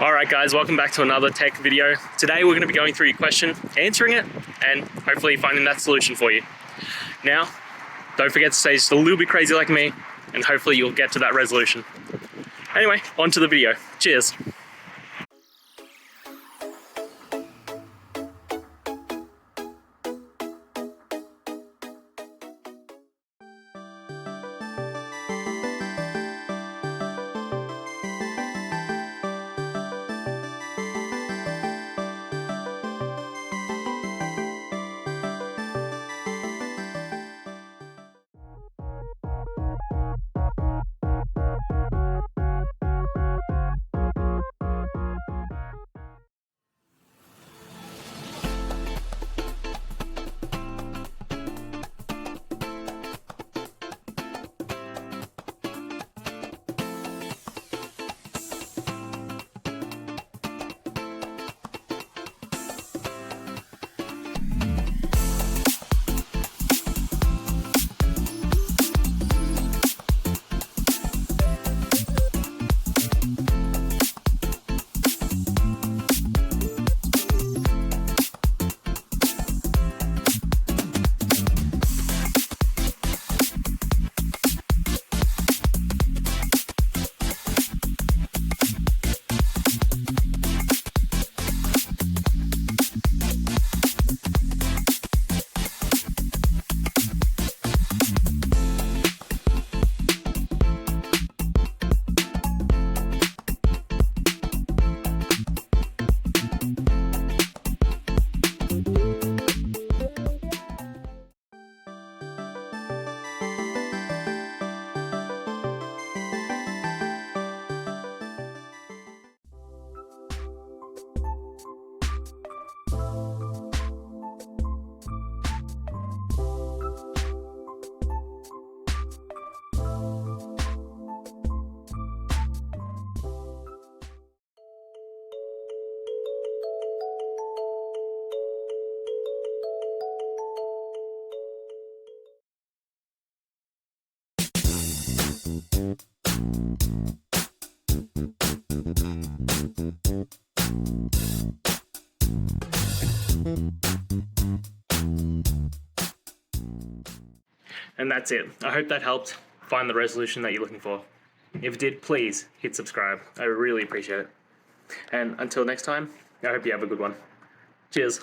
Alright guys, welcome back to another tech video. Today we're going to be going through your question, answering it, and hopefully finding that solution for you. Now, don't forget to stay just a little bit crazy like me, and hopefully you'll get to that resolution. Anyway, on to the video. Cheers. And that's it. I hope that helped find the resolution that you're looking for. If it did, please hit subscribe. I really appreciate it. And until next time, I hope you have a good one. Cheers.